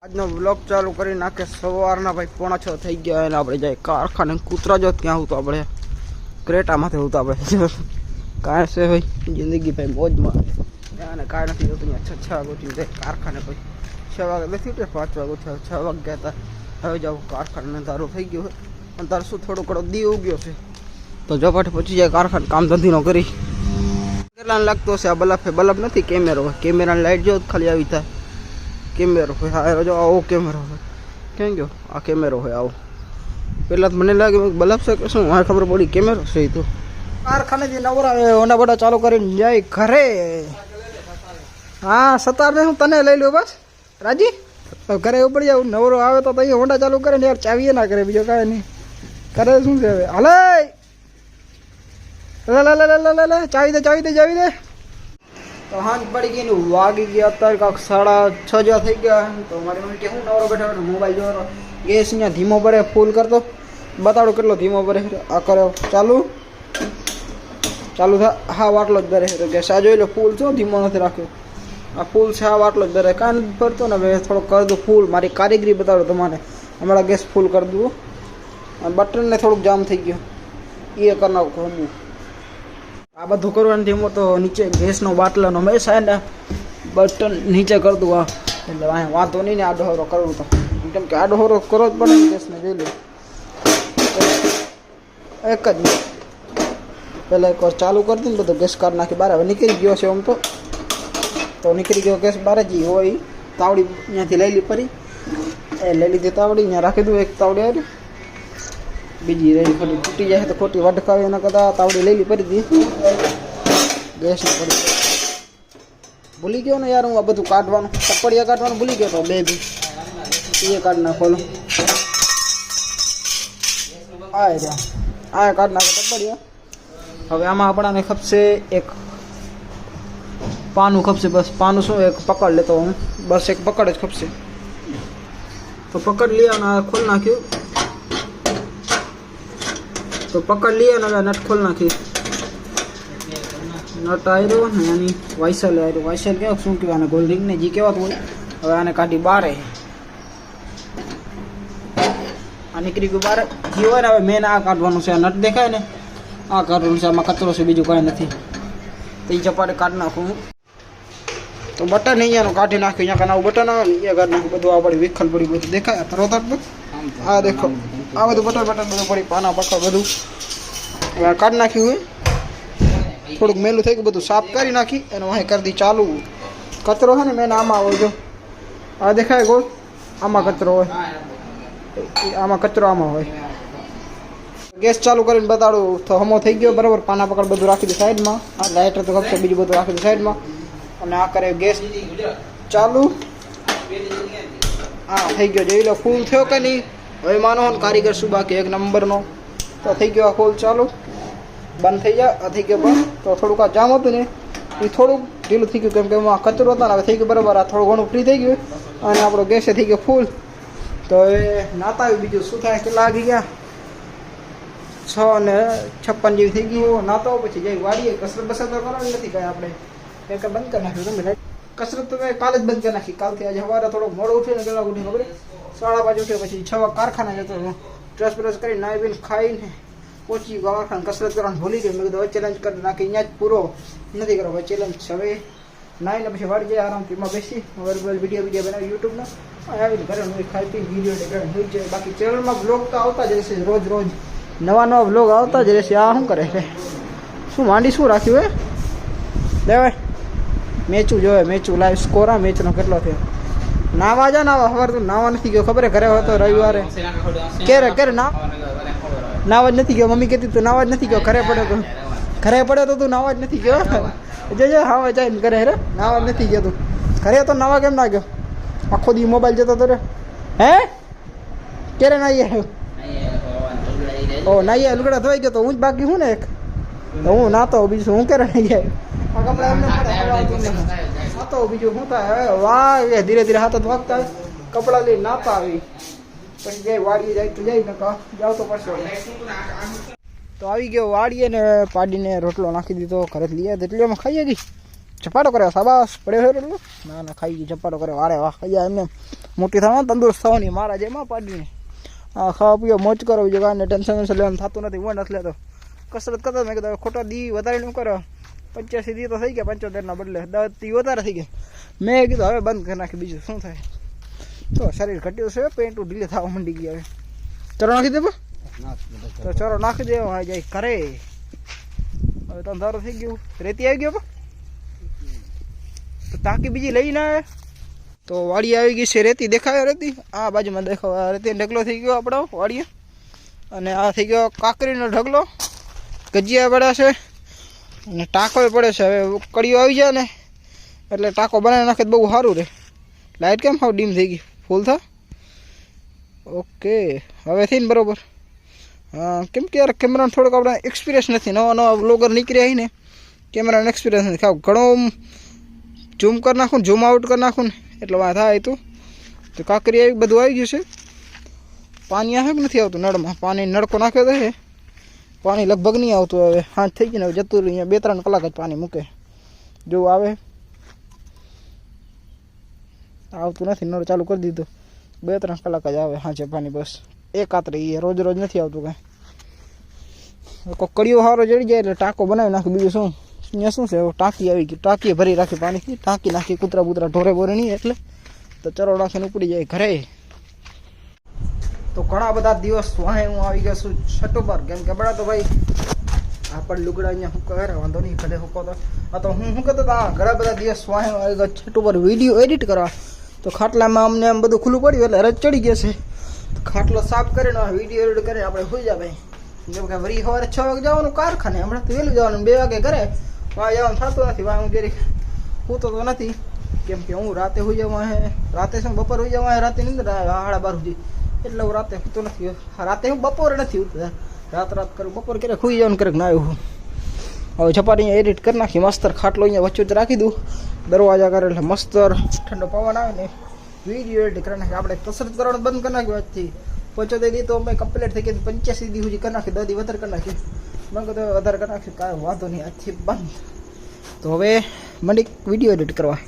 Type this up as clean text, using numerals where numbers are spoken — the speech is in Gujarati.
આજનો વ્લોગ ચાલુ કરી નાખે સવારના ભાઈ 5:30 થઈ ગયા અને આપણે જાય કારખાને કૂતરા જો ત્યાં હું તો આપણે ક્રેટામાંથી હું તો આપણે કાંઈ છે ભાઈ જિંદગી ભાઈ મોજમાં અને કાંઈ નથી હોતું અહીંયા 6 વાગે ઉઠીને જાય કારખાને ભાઈ 6 વાગે નથી ઉઠે 5 વાગે ઉઠ્યા 6 વાગે ગયા હતા હવે જાવ કારખાને અંધારું થઈ ગયું હોય અંધાર શું થોડો ઘણો દી ઉગ્યો છે તો ઝપાટી પહોંચી જાય કારખાને કામ ધંધીનો કરી કેટલાને લાગતો હશે આ બલ્બ નથી કેમેરો હોય કેમેરાની લાઇટ જો ખાલી આવી થાય કેમેરો હોય હા જો આવો કેમેરો હોય કેમ ગયો આ કેમેરો હોય આવો પહેલાં તો મને લાગે બલ્બ છે કે શું મને ખબર પડી કેમેરો છે એ તો કારખાનેથી નવરા ઓના બડા ચાલુ કરીને જાય ઘરે હા સતારને હું તને લઈ લો બસ રાજી ઘરે ઉપડી જાવ નવરો આવે તો અહીંયા હોન્ડા ચાલુ કરે ને યાર ચાવીએ ના કરે બીજો કાંઈ નહીં કરે શું છે હવે હાલે લે ચાવી દે તો હાંજ પડી ગઈ ને વાગી ગયા અત્યારે કાંક 6:30 જેવા થઈ ગયા તો મારી મમ્મી કે હું નવરો બેઠો મોબાઈલ જોવાનો ગેસ અહીંયા ધીમો પડે ફૂલ કરતો બતાડો કેટલો ધીમો પડે આ કર્યો ચાલુ થાય હા વાટલો જ દરે ગેસ આ જોઈ લો ફૂલ છો ધીમો નથી રાખ્યો આ ફૂલ છે આ વાટલો જ દરે કાંઈ નથી ભરતો ને હવે થોડો કરી દઉં ફૂલ મારી કારીગરી બતાડો તમારે હમણાં ગેસ ફૂલ કરી દઉં અને બટનને થોડુંક જામ થઈ ગયું એ કરી નાખું હું આ બધું કરવાનું ધીમો તો નીચે ગેસનો બાટલાનો મેં સાહેબ બટન નીચે કરી દઉં આ એટલે અહીંયા વાંધો નહીં ને આડો હોરો કરવું તો કેમ કે આડો હોરો કરો જ પડે ને ગેસને જોઈ લો એક જ મિનિટ પહેલાં એકવાર ચાલુ કરી દઉં ને બધો ગેસ કાઢી નાખી બહાર હવે નીકળી ગયો છે આમ તો નીકળી ગયો ગેસ બહાર જ હોય તાવડી અહીંયાથી લઈ લી ફરી લઈ લીધી તાવડી અહીંયા રાખી દઉં એક તાવડી આવી બીજી રહી ખોટી તૂટી જાય તો ખોટી વડકાવી એના કરતાં તાવડી લઈ લી ફરી દી ગેસને પડી ભૂલી ગયો ને યાર હું આ બધું કાઢવાનું ટપડિયા કાઢવાનું ભૂલી ગયો તો બે બી એ કાઢ નાખોલો આ કાઢ નાખો ટપડિયા હવે આમાં આપણાને ખપશે એક પાનું ખપશે બસ પાનું શું એક પકડ લેતો હું બસ એક પકડ જ ખપશે તો પકડ લે અને ખોલ નાખ્યું તો પકડ લઈએ ને હવે નટ ખોલ નાખી નટ આવ્યો ને એની વાઇસલ આવ્યો વાઇસલ કેવું શું કહેવાય આને ગોલ્ડ રિંગને જે કહેવાતું હોય હવે આને કાઢી બારે આ નીકળી ગયું બારે જે હોય ને હવે મેન આ કાઢવાનું છે આ નટ દેખાય ને આ કાઢવાનું છે આમાં કચરો છે બીજું કાંઈ નથી તો એ ચપાટે કાઢી નાખું હું તો બટન અહીંયાનું કાઢી નાખ્યું અહીંયા કાના બટન આવે ને એ કાઢી નાખ્યું બધું આ પડી વિખલ પડી બધું દેખાય તરત આ દેખો આ બધું બટન બધું પડી પાના પકડ બધું હવે કાઢી નાખ્યું હોય થોડુંક મેલું થઈ ગયું બધું સાફ કરી નાખી અને વાંહે કરી દી ચાલુ કચરો છે ને મેં આમાં હોય જો આ દેખાય ગોળ આમાં કચરો હોય આમાં કચરો આમાં હોય ગેસ ચાલુ કરીને બતાડું તો હમો થઈ ગયો બરાબર પાના પકડ બધું રાખી દે સાઈડમાં આ લાઇટર તો ખપશે બીજું બધું રાખી દે સાઈડમાં અને આ કરે ગેસ ચાલુ હા થઈ ગયો જોઈ લો ફૂલ થયો કે નહીં હવે માનો કારીગર શું બાકી એક નંબરનો તો થઈ ગયો આ ફૂલ ચાલુ બંધ થઈ જાય આ થઈ ગયો બંધ તો થોડુંક આ જામ હતું ને એ થોડુંક ઢીલું થઈ ગયું કેમ કે એમાં કચરો હતો ને હવે થઈ ગયું બરાબર આ થોડું ઘણું ફ્રી થઈ ગયું અને આપણો ગેસે થઈ ગયો ફૂલ તો હવે નાતા આવ્યું બીજું શું થાય કેટલા વાગી ગયા 6:56 જેવી થઈ ગયું નાતો પછી જઈ વાડીએ કસરત બસરત તો કરવાની નથી કાંઈ આપણે એક બંધ કરી નાખ્યું તમે કસરત તો મેં કાલે જ બંધ કરી નાખી કાલથી આજે સવારે થોડોક મોડો ઉઠ્યો ને કેટલા ઉઠી ખબર 5:30 ઉઠ્યો પછી 6 વાગે કારખાને જતો ડ્રેસ બ્રશ કરી નાહી પીને ખાઈને પહોંચી કારખાને કસરત કરવાનું ભૂલી ગયો મેં કીધું હવે ચેલેન્જ કરી નાખી અહીંયા જ પૂરો નથી કરો હવે ચેલેન્જ હવે નાહીને પછી વાડી જાય આરામથી એમાં બેસી વિડીયો બનાવી યુટ્યુબનો આવીને ઘરે ખાઈ પીને વિડીયો હોઈ જાય બાકી ચેનલમાં બ્લોગ તો આવતા જ રહેશે રોજ નવા બ્લોગ આવતા જ રહેશે આ શું કરે છે શું માંડી શું રાખ્યું હે દેવાય મેચું જોવે મેચું લાઈવ સ્કોર આ મેચનો કેટલો થયો નાવા જા નાવા સવાર તું નાવા નથી ગયો ખબર ઘરે હતો રવિવારે ક્યારે નાવા જ નથી ગયો મમ્મી કહેતી તું નાવા જ નથી ગયો ઘરે પડ્યો તો તું નાવા જ નથી ગયો જજે હા જાય ને ઘરે રે નાવા જ નથી ગયો તું ઘરે તો નાવા કેમ ના ગયો આખો દી મોબાઈલ જતો તો રે હે ક્યારે નાઈ આવ્યો ઓ નાઈ લુગડા ધોઈ ગયો તો હું જ બાકી હું ને એક તો હું નાતો બીજું હું ક્યારે નાઈ આવ્યો તો બીજું શું થાય વાહ ધીરે ધીરે હાથ વાગતા કપડાં લઈને નાતા આવી પછી જાય વાડીએ જાય તો જાય ને જાવ તો પડશે તો આવી ગયો વાડીએ ને પાડીને રોટલો નાખી દીધો ઘરે લઈ આવ્યા એટલે એમાં ખાઈએ ગઈ ચપાટો કર્યો સાબાસ પડ્યો છે એટલું ના ના ખાઈ ગયું ચપાટો કર્યો વારે વાહ ખાઈ એમને મોટી થવા તંદુરસ્ત થવાની મારા જેમાં પાડીને હા ખાવા પીવા મોજ કરો બીજું કાંઈ ટેન્શન વેન્શન લેવાનું થતું નથી હું નથી લેતો કસરત કરતો મેં કીધું ખોટા દી વધારે નું કરો 85 દી તો થઈ ગયા 75 બદલે 10 દી વધારે થઈ ગયા મેં કીધું હવે બંધ કરી નાખી બીજું શું થાય તો શરીર ઘટ્યું છે પેન્ટું ઢીલે થવા માંડી ગયા હવે ચરો નાખી દે તો ચરો નાખી દે જાય કરે હવે તો અંધારું થઈ ગયું રેતી આવી ગયો તો ટાંકી બીજી લઈને આવે તો વાડી આવી ગઈ છે રેતી દેખાય રેતી આ બાજુમાં દેખાવ રેતી ઢગલો થઈ ગયો આપણો વાડીએ અને આ થઈ ગયો કાકરીનો ઢગલો ગજિયા પડ્યા છે અને ટાંકો પડે છે હવે કડીઓ આવી જાય ને એટલે ટાંકો બનાવી નાખે તો બહુ સારું રહે લાઇટ કેમ હાવ ડીમ થઈ ગઈ ફૂલ થા ઓકે હવે થઈને બરાબર હા કેમ કે યાર કેમેરાનો થોડોક આપણે એક્સપિરિયન્સ નથી નવા નવા બ્લોગર નીકળ્યા ને કેમેરાનો એક્સપિરિયન્સ નથી ખાવ ઘણો ઝૂમ કરી નાખું ઝૂમ આઉટ કરી નાખું ને એટલે વાત થાય તું તો કાકરી આવી બધું આવી ગયું છે પાણી આવે કે નથી આવતું નળમાં પાણી નળકો નાખ્યો તો છે પાણી લગભગ નહીં આવતું હવે હાથ થઈ ગયું ને હવે જતું રહ્યું અહીંયા 2-3 કલાક જ પાણી મૂકે જો આવે આવતું નથી નળ ચાલુ કરી દીધું 2-3 કલાક જ આવે હાંચે પાણી બસ એક આતરે એ રોજ રોજ નથી આવતું કાંઈ કોઈ કડીઓ સારો જડી જાય એટલે ટાંકો બનાવી નાખે બીજું શું અહીંયા શું છે ટાંકી આવી ગઈ ટાંકી ભરી રાખી પાણીથી ટાંકી નાખી કૂતરા બૂતરા ઢોરે બોરે નહીં એટલે તો ચરો નાખીને ઉપડી જાય ઘરે તો ઘણા બધા દિવસ વાહે હું આવી ગયો છું છઠ્ઠો પર કેમ કે બડા તો ભાઈ આપણે લુગડા અહીંયા હું કરે વાંધો નહીં ભલે હુકો તો આ તો હું કહેતો હતા ઘણા બધા દિવસ વાહે આવી ગયો છઠ્ઠો પર વિડીયો એડિટ કરવા તો ખાટલામાં અમને આમ બધું ખુલ્લું પડ્યું એટલે રજ ચડી ગયા છે ખાટલો સાફ કરીને વિડીયો એડિટ કરીને આપણે હોઈ જાય ભાઈ જેમ કે વરી સવારે 6 વાગે જવાનું કારખાને હમણાં તો વહેલું જવાનું 2 વાગે ઘરે વાં જવાનું થતું નથી વાં હું જરી સૂતો તો નથી કેમ કે હું રાતે હોઈ જવા હે રાતે શું બપોર હોઈ જવા રાતે નીંદર 12:30 સુધી એટલે હું રાતે સૂતો નથી રાતે હું બપોરે નથી ઉઠતા રાત કરું બપોર ક્યારેક હોઈ જવાનું ક્યારેક ના આવ્યું હવે છપાટી એડિટ કરી નાખી મસ્તર ખાટલો અહીંયા વચ્ચે રાખી દઉં દરવાજા કરે એટલે મસ્તર ઠંડો પવન આવે ને વિડીયો એડિટ કરી નાખી આપણે કસરત કરવાનું બંધ કરી નાખ્યું આજથી 75 દી તો અમે કમ્પ્લીટ થઈ ગઈ 85 દી સુધી કરી નાખી 10 દી વધારે કરી નાખી મેં કીધું વધારે કરી નાખ્યું કાંઈ વાંધો નહીં આજથી બંધ તો હવે મંડી વિડીયો એડિટ કરવા